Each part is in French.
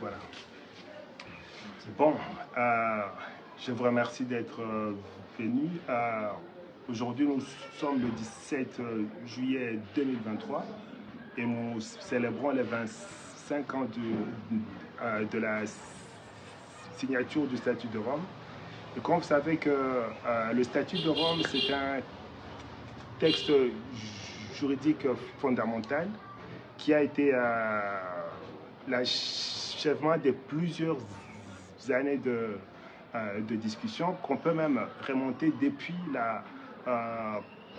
Voilà. Bon, je vous remercie d'être venu. Aujourd'hui, nous sommes le 17 juillet 2023 et nous célébrons les 25 ans de la signature du statut de Rome. Et comme vous savez que le statut de Rome, c'est un texte juridique fondamental qui a été l'achèvement de plusieurs années de discussion qu'on peut même remonter depuis la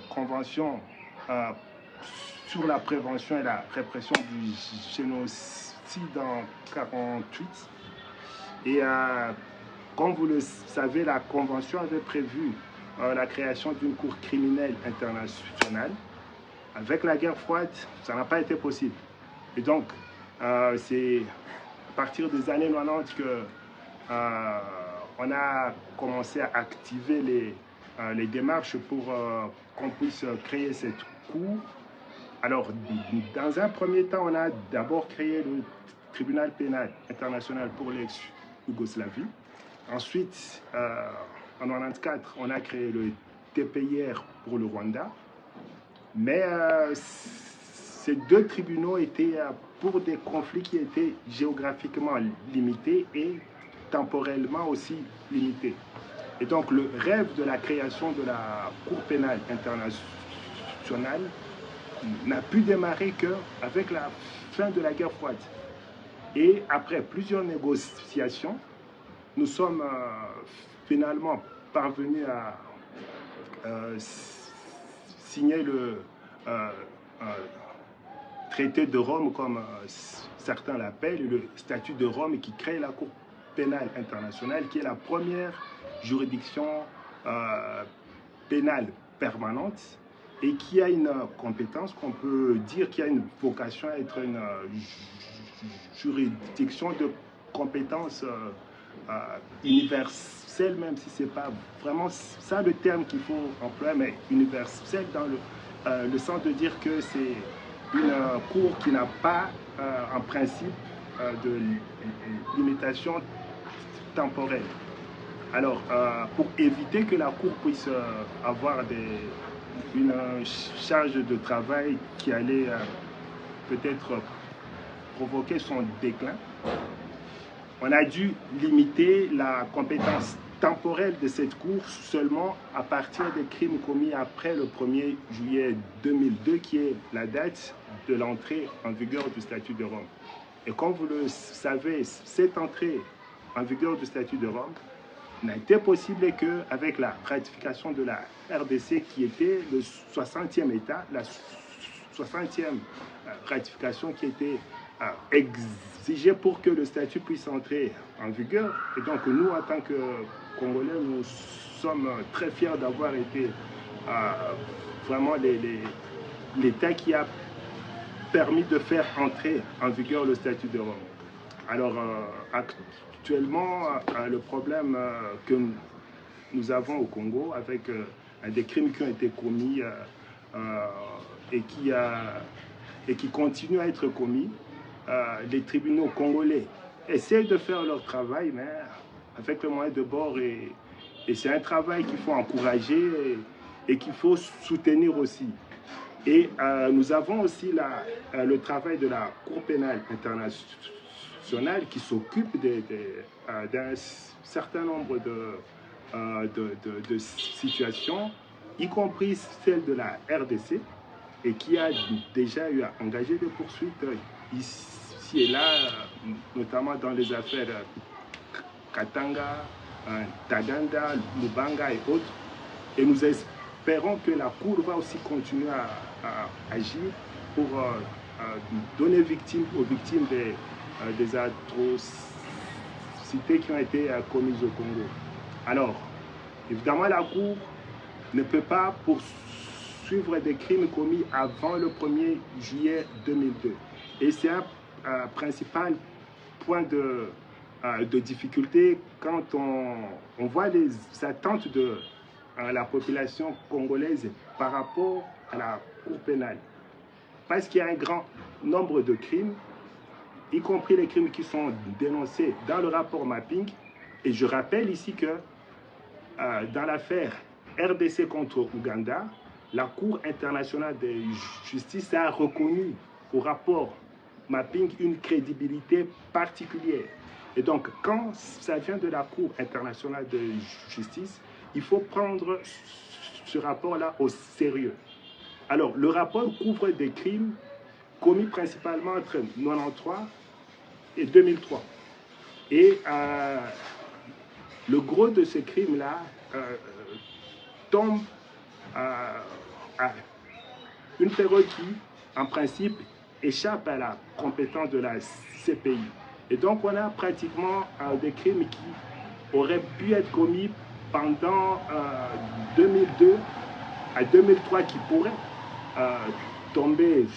Convention sur la prévention et la répression du génocide en 1948. Et comme vous le savez, la Convention avait prévu la création d'une cour criminelle internationale. Avec la guerre froide, ça n'a pas été possible. Et donc, c'est à partir des années 90 que on a commencé à activer les démarches pour qu'on puisse créer cette cour. Alors, dans un premier temps, on a d'abord créé le tribunal pénal international pour l'ex-Yougoslavie. Ensuite, en 1994, on a créé le TPIR pour le Rwanda. Mais ces deux tribunaux étaient pour des conflits qui étaient géographiquement limités et temporellement aussi limités. Et donc le rêve de la création de la Cour pénale internationale n'a pu démarrer qu'avec la fin de la guerre froide. Et après plusieurs négociations, nous sommes finalement parvenus à signer le traité de Rome, comme certains l'appellent, le statut de Rome qui crée la Cour pénale internationale, qui est la première juridiction pénale permanente et qui a une compétence qu'on peut dire qui a une vocation à être une juridiction de compétence universelle, même si ce n'est pas vraiment ça le terme qu'il faut employer, mais universelle dans le sens de dire que c'est une cour qui n'a pas en principe de limitation temporelle. Alors, pour éviter que la cour puisse avoir une charge de travail qui allait peut-être provoquer son déclin, on a dû limiter la compétence temporelle de cette cour seulement à partir des crimes commis après le 1er juillet 2002, qui est la date de l'entrée en vigueur du statut de Rome. Et comme vous le savez, cette entrée en vigueur du statut de Rome n'a été possible qu'avec la ratification de la RDC, qui était le 60e État, la 60e ratification qui était exigée pour que le statut puisse entrer en vigueur. Et donc nous, en tant que Congolais, nous sommes très fiers d'avoir été vraiment l'État qui a permis de faire entrer en vigueur le statut de Rome. Alors actuellement, le problème que nous avons au Congo avec des crimes qui ont été commis et qui continuent à être commis, les tribunaux congolais essayent de faire leur travail, mais avec le moyen de bord, et c'est un travail qu'il faut encourager et qu'il faut soutenir aussi. Et nous avons aussi le travail de la Cour pénale internationale qui s'occupe d'un certain nombre de situations, y compris celle de la RDC, et qui a déjà engagé des poursuites ici et là, notamment dans les affaires Katanga, Taganda, Lubanga et autres. Et nous espérons que la Cour va aussi continuer à agir pour donner aux victimes des atrocités qui ont été commises au Congo. Alors, évidemment, la Cour ne peut pas poursuivre des crimes commis avant le 1er juillet 2002. Et c'est un principal point de difficulté quand on voit les attentes de la population congolaise par rapport à la Cour pénale. Parce qu'il y a un grand nombre de crimes y compris les crimes qui sont dénoncés dans le rapport mapping. Et je rappelle ici que dans l'affaire RDC contre Ouganda, la Cour internationale de justice a reconnu au rapport mapping une crédibilité particulière. Et donc, quand ça vient de la Cour internationale de justice, il faut prendre ce rapport-là au sérieux. Alors, le rapport couvre des crimes commis principalement entre 1993 et 2003. Et le gros de ces crimes-là tombe à une période qui, en principe, échappe à la compétence de la CPI. Et donc, on a pratiquement des crimes qui auraient pu être commis pendant 2002 à 2003 qui pourraient tomber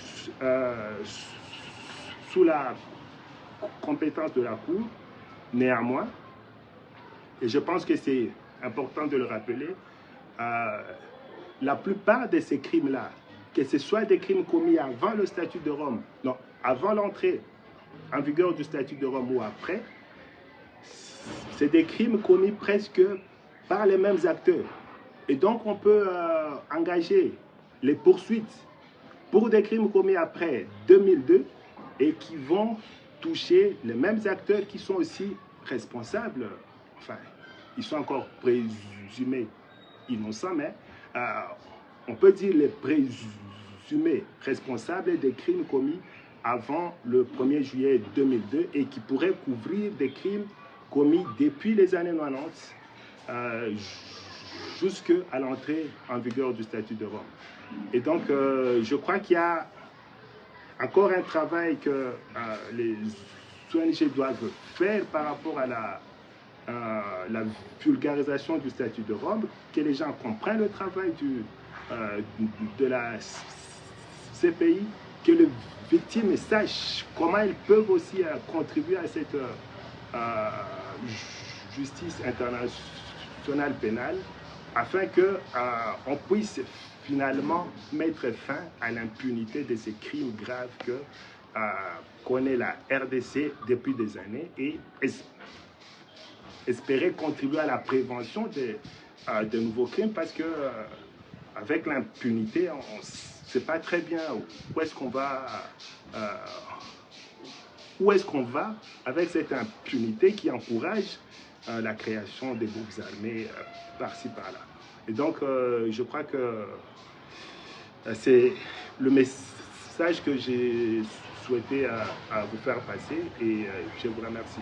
sous la compétence de la Cour. Néanmoins, et je pense que c'est important de le rappeler, la plupart de ces crimes-là, que ce soit des crimes commis avant le statut de Rome, non, avant l'entrée en vigueur du statut de Rome ou après, c'est des crimes commis presque par les mêmes acteurs. Et donc, on peut engager les poursuites pour des crimes commis après 2002 et qui vont toucher les mêmes acteurs qui sont aussi responsables. Enfin, ils sont encore présumés innocents, mais on peut dire les présumés responsables des crimes commis avant le 1er juillet 2002 et qui pourraient couvrir des crimes commis depuis les années 90 jusqu'à l'entrée en vigueur du statut de Rome. Et donc, je crois qu'il y a encore un travail que les ONG doivent faire par rapport à la vulgarisation du statut de Rome, que les gens comprennent le travail de la CPI, que les victimes sachent comment elles peuvent aussi contribuer à cette justice internationale pénale, afin qu'on puisse finalement mettre fin à l'impunité de ces crimes graves que connaît la RDC depuis des années et espérer contribuer à la prévention de nouveaux crimes, parce que avec l'impunité, on ne sait pas très bien où est-ce qu'on va avec cette impunité qui encourage la création des groupes armés par-ci par-là. Et donc, je crois que c'est le message que j'ai souhaité vous faire passer, et je vous remercie.